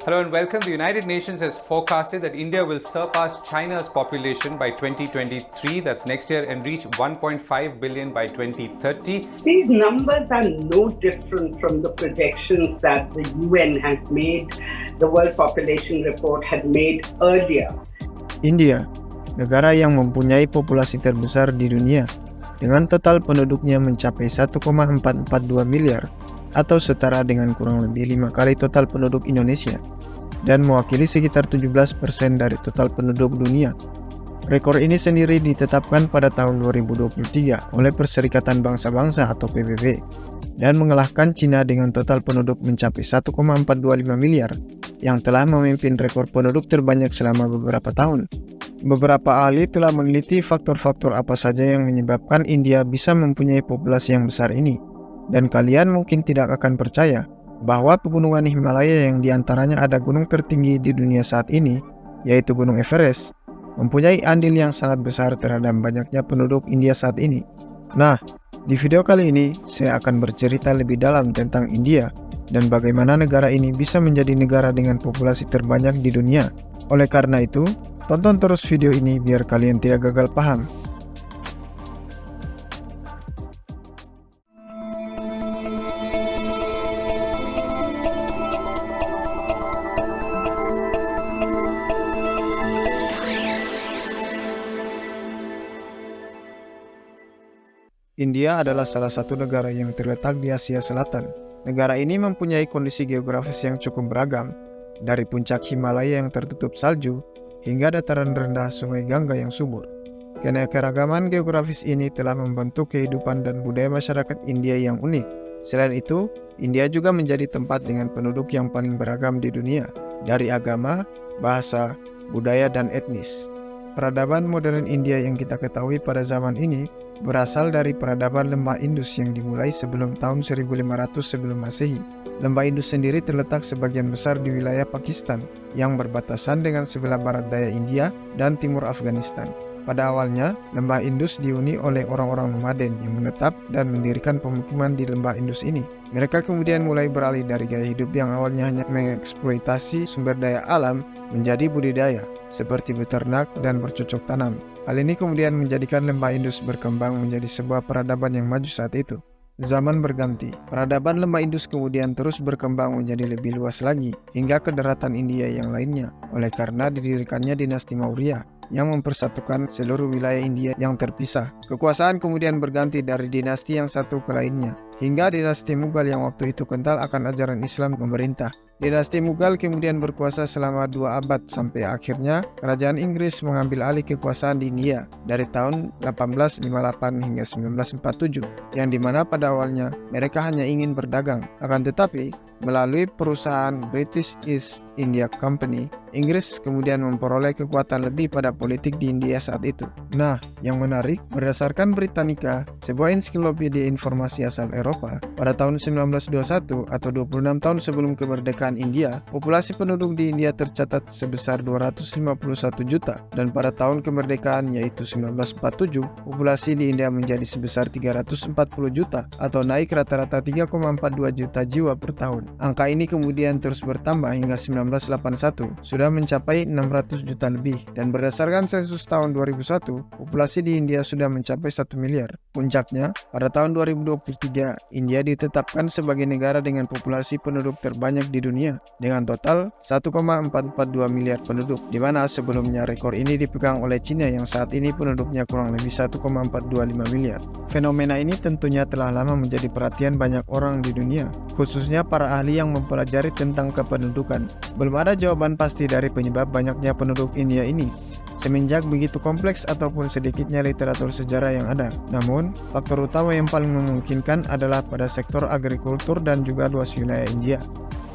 Hello and welcome. The United Nations has forecasted that India will surpass China's population by 2023, that's next year, and reach 1.5 billion by 2030. These numbers are no different from the projections that the UN has made, the World Population Report had made earlier. India, negara yang mempunyai populasi terbesar di dunia, dengan total penduduknya mencapai 1,442 miliar atau setara dengan kurang lebih 5 kali total penduduk Indonesia dan mewakili sekitar 17% dari total penduduk dunia. Rekor ini sendiri ditetapkan pada tahun 2023 oleh Perserikatan Bangsa-Bangsa atau PBB dan mengalahkan Cina dengan total penduduk mencapai 1,425 miliar yang telah memimpin rekor penduduk terbanyak selama beberapa tahun. Beberapa ahli telah meneliti faktor-faktor apa saja yang menyebabkan India bisa mempunyai populasi yang besar ini. Dan kalian mungkin tidak akan percaya bahwa pegunungan Himalaya yang diantaranya ada gunung tertinggi di dunia saat ini, yaitu Gunung Everest, mempunyai andil yang sangat besar terhadap banyaknya penduduk India saat ini. Nah, di video kali ini saya akan bercerita lebih dalam tentang India dan bagaimana negara ini bisa menjadi negara dengan populasi terbanyak di dunia. Oleh karena itu, tonton terus video ini biar kalian tidak gagal paham. India adalah salah satu negara yang terletak di Asia Selatan. Negara ini mempunyai kondisi geografis yang cukup beragam, dari puncak Himalaya yang tertutup salju hingga dataran rendah Sungai Gangga yang subur. Keanekaragaman geografis ini telah membentuk kehidupan dan budaya masyarakat India yang unik. Selain itu, India juga menjadi tempat dengan penduduk yang paling beragam di dunia, dari agama, bahasa, budaya, dan etnis. Peradaban modern India yang kita ketahui pada zaman ini berasal dari peradaban lembah Indus yang dimulai sebelum tahun 1500 sebelum Masehi. Lembah Indus sendiri terletak sebagian besar di wilayah Pakistan yang berbatasan dengan sebelah barat daya India dan timur Afghanistan. Pada awalnya, lembah Indus dihuni oleh orang-orang nomaden yang menetap dan mendirikan pemukiman di lembah Indus ini. Mereka kemudian mulai beralih dari gaya hidup yang awalnya hanya mengeksploitasi sumber daya alam menjadi budidaya, seperti beternak dan bercocok tanam. Hal ini kemudian menjadikan lembah Indus berkembang menjadi sebuah peradaban yang maju saat itu. Zaman berganti, peradaban lembah Indus kemudian terus berkembang menjadi lebih luas lagi hingga ke daratan India yang lainnya, oleh karena didirikannya dinasti Maurya yang mempersatukan seluruh wilayah India yang terpisah. Kekuasaan kemudian berganti dari dinasti yang satu ke lainnya, hingga dinasti Mughal yang waktu itu kental akan ajaran Islam memerintah. Dinasti Mughal kemudian berkuasa selama 2 abad sampai akhirnya kerajaan Inggris mengambil alih kekuasaan di India dari tahun 1858 hingga 1947, yang dimana pada awalnya mereka hanya ingin berdagang. Akan tetapi, melalui perusahaan British East India Company, Inggris kemudian memperoleh kekuatan lebih pada politik di India saat itu. Nah, yang menarik, berdasarkan Britannica, sebuah ensiklopedia informasi asal Eropa, pada tahun 1921 atau 26 tahun sebelum kemerdekaan India, populasi penduduk di India tercatat sebesar 251 juta, dan pada tahun kemerdekaan yaitu 1947, populasi di India menjadi sebesar 340 juta atau naik rata-rata 3,42 juta jiwa per tahun. Angka ini kemudian terus bertambah hingga 1981 sudah mencapai 600 juta lebih, dan berdasarkan sensus tahun 2001, populasi di India sudah mencapai 1 miliar. Puncaknya, pada tahun 2023, India ditetapkan sebagai negara dengan populasi penduduk terbanyak di dunia dengan total 1,442 miliar penduduk, di mana sebelumnya rekor ini dipegang oleh Cina yang saat ini penduduknya kurang lebih 1,425 miliar. Fenomena ini tentunya telah lama menjadi perhatian banyak orang di dunia, khususnya para ahli yang mempelajari tentang kependudukan. Belum ada jawaban pasti dari penyebab banyaknya penduduk India ini, semenjak begitu kompleks ataupun sedikitnya literatur sejarah yang ada. Namun, faktor utama yang paling memungkinkan adalah pada sektor agrikultur dan juga luas wilayah India.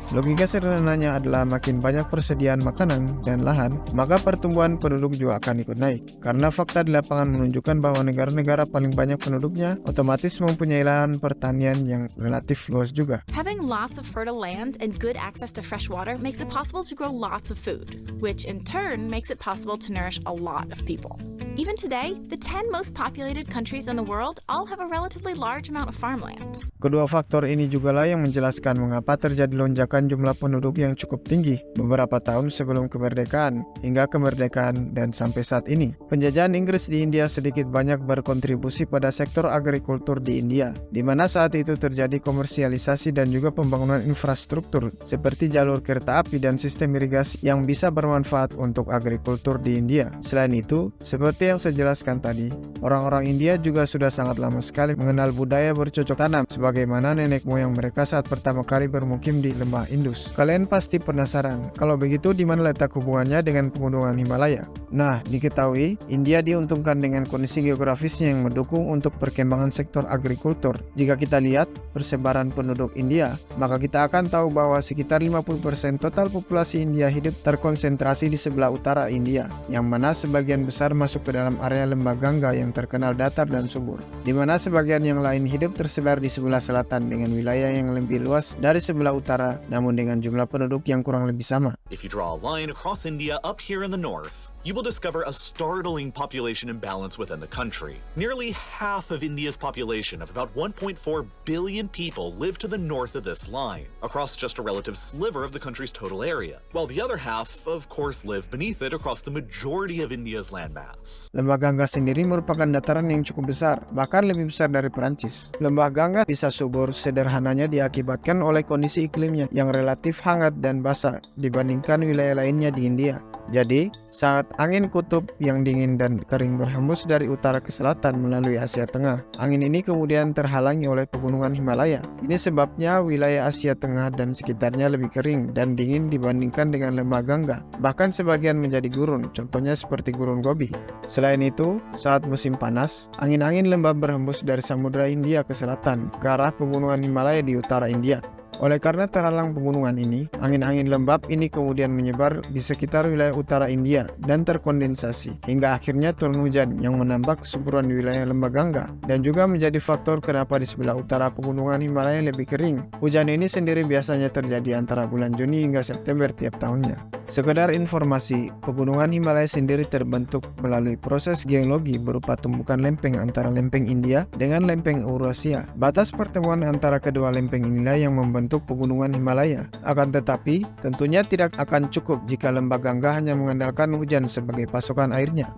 Logika sederhananya adalah makin banyak persediaan makanan dan lahan, maka pertumbuhan penduduk juga akan ikut naik. Karena fakta di lapangan menunjukkan bahwa negara-negara paling banyak penduduknya otomatis mempunyai lahan pertanian yang relatif luas juga. Having lots of fertile land and good access to fresh water makes it possible to grow lots of food, which in turn makes it possible to nourish a lot of people. Even today, the 10 most populated countries in the world all have a relatively large amount of farmland. Kedua faktor ini juga lah yang menjelaskan mengapa terjadi lonjakan menunjukkan jumlah penduduk yang cukup tinggi beberapa tahun sebelum kemerdekaan hingga kemerdekaan dan sampai saat ini. Penjajahan Inggris di India sedikit banyak berkontribusi pada sektor agrikultur di India, di mana saat itu terjadi komersialisasi dan juga pembangunan infrastruktur seperti jalur kereta api dan sistem irigasi yang bisa bermanfaat untuk agrikultur di India. Selain itu, seperti yang saya jelaskan tadi, orang-orang India juga sudah sangat lama sekali mengenal budaya bercocok tanam sebagaimana nenek moyang mereka saat pertama kali bermukim di lembah Indus. Kalian pasti penasaran, kalau begitu di mana letak hubungannya dengan pegunungan Himalaya? Nah, diketahui India diuntungkan dengan kondisi geografisnya yang mendukung untuk perkembangan sektor agrikultur. Jika kita lihat persebaran penduduk India, maka kita akan tahu bahwa sekitar 50% total populasi India hidup terkonsentrasi di sebelah utara India, yang mana sebagian besar masuk ke dalam area lembah Gangga yang terkenal datar dan subur, di mana sebagian yang lain hidup tersebar di sebelah selatan dengan wilayah yang lebih luas dari sebelah utara, namun dengan jumlah penduduk yang kurang lebih sama. If you draw a line across India up here in the north, you will discover a startling population imbalance within the country. Nearly half of India's population of about 1.4 billion people live to the north of this line, across just a relative sliver of the country's total area, while the other half, of course, live beneath it across the majority of India's landmass. Lembah Gangga sendiri merupakan dataran yang cukup besar, bahkan lebih besar dari Perancis. Lembah Gangga bisa subur sederhananya diakibatkan oleh kondisi iklimnya yang relatif hangat dan basah dibandingkan wilayah lainnya di India. Jadi, saat angin kutub yang dingin dan kering berhembus dari utara ke selatan melalui Asia Tengah, angin ini kemudian terhalangi oleh pegunungan Himalaya. Ini sebabnya wilayah Asia Tengah dan sekitarnya lebih kering dan dingin dibandingkan dengan lembah Gangga. Bahkan sebagian menjadi gurun, contohnya seperti gurun Gobi. Selain itu, saat musim panas, angin-angin lembab berhembus dari Samudra Hindia ke selatan, ke arah pegunungan Himalaya di utara India. Oleh karena terhalang pegunungan ini, angin-angin lembab ini kemudian menyebar di sekitar wilayah utara India dan terkondensasi, hingga akhirnya turun hujan yang menambah kesuburan di wilayah lembah Gangga, dan juga menjadi faktor kenapa di sebelah utara pegunungan Himalaya lebih kering. Hujan ini sendiri biasanya terjadi antara bulan Juni hingga September tiap tahunnya. Sekedar informasi, pegunungan Himalaya sendiri terbentuk melalui proses geologi berupa tumbukan lempeng antara lempeng India dengan lempeng Eurasia. Batas pertemuan antara kedua lempeng inilah yang membentuk pegunungan Himalaya. Akan tetapi, tentunya tidak akan cukup jika lembah Gangga hanya mengandalkan hujan sebagai pasokan airnya.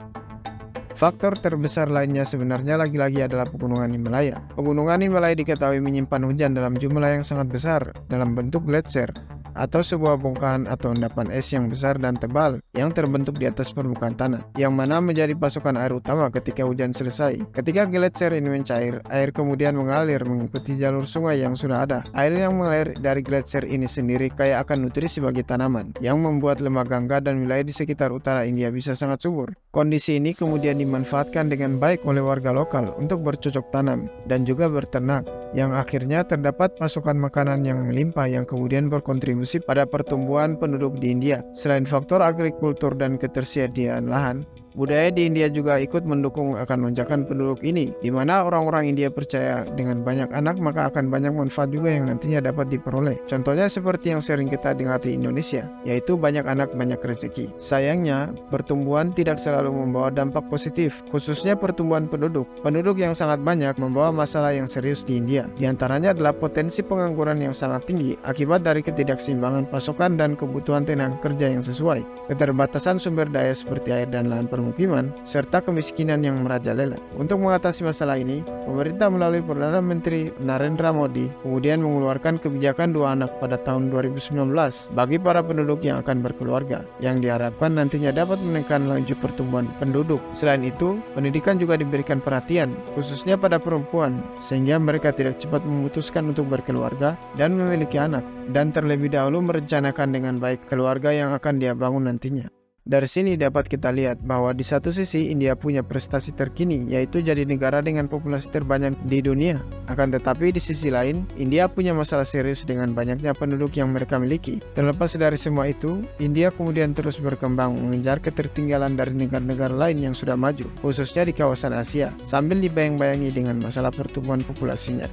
Faktor terbesar lainnya sebenarnya lagi-lagi adalah pegunungan Himalaya. Pegunungan Himalaya diketahui menyimpan hujan dalam jumlah yang sangat besar dalam bentuk gletser, atau sebuah bongkahan atau endapan es yang besar dan tebal yang terbentuk di atas permukaan tanah, yang mana menjadi pasokan air utama ketika hujan selesai. Ketika gletser ini mencair, air kemudian mengalir mengikuti jalur sungai yang sudah ada. Air yang mengalir dari gletser ini sendiri kaya akan nutrisi bagi tanaman, yang membuat lembah Gangga dan wilayah di sekitar utara India bisa sangat subur. Kondisi ini kemudian dimanfaatkan dengan baik oleh warga lokal untuk bercocok tanam dan juga berternak, yang akhirnya terdapat pasokan makanan yang melimpah yang kemudian berkontribusi pada pertumbuhan penduduk di India. Selain faktor agrikultur dan ketersediaan lahan, budaya di India juga ikut mendukung akan lonjakan penduduk ini, di mana orang-orang India percaya dengan banyak anak maka akan banyak manfaat juga yang nantinya dapat diperoleh. Contohnya seperti yang sering kita dengar di Indonesia, yaitu banyak anak banyak rezeki. Sayangnya, pertumbuhan tidak selalu membawa dampak positif, khususnya pertumbuhan penduduk. Penduduk yang sangat banyak membawa masalah yang serius di India. Di antaranya adalah potensi pengangguran yang sangat tinggi akibat dari ketidakseimbangan pasokan dan kebutuhan tenaga kerja yang sesuai, keterbatasan sumber daya seperti air dan lahan permukiman, serta kemiskinan yang merajalela. Untuk mengatasi masalah ini, pemerintah melalui Perdana Menteri Narendra Modi kemudian mengeluarkan kebijakan 2 anak pada tahun 2019 bagi para penduduk yang akan berkeluarga, yang diharapkan nantinya dapat menekan laju pertumbuhan penduduk. Selain itu, pendidikan juga diberikan perhatian, khususnya pada perempuan, sehingga mereka tidak cepat memutuskan untuk berkeluarga dan memiliki anak, dan terlebih dahulu merencanakan dengan baik keluarga yang akan dia bangun nantinya. Dari sini dapat kita lihat bahwa di satu sisi India punya prestasi terkini, yaitu jadi negara dengan populasi terbanyak di dunia. Akan tetapi di sisi lain, India punya masalah serius dengan banyaknya penduduk yang mereka miliki. Terlepas dari semua itu, India kemudian terus berkembang mengejar ketertinggalan dari negara-negara lain yang sudah maju, khususnya di kawasan Asia, sambil dibayang-bayangi dengan masalah pertumbuhan populasinya.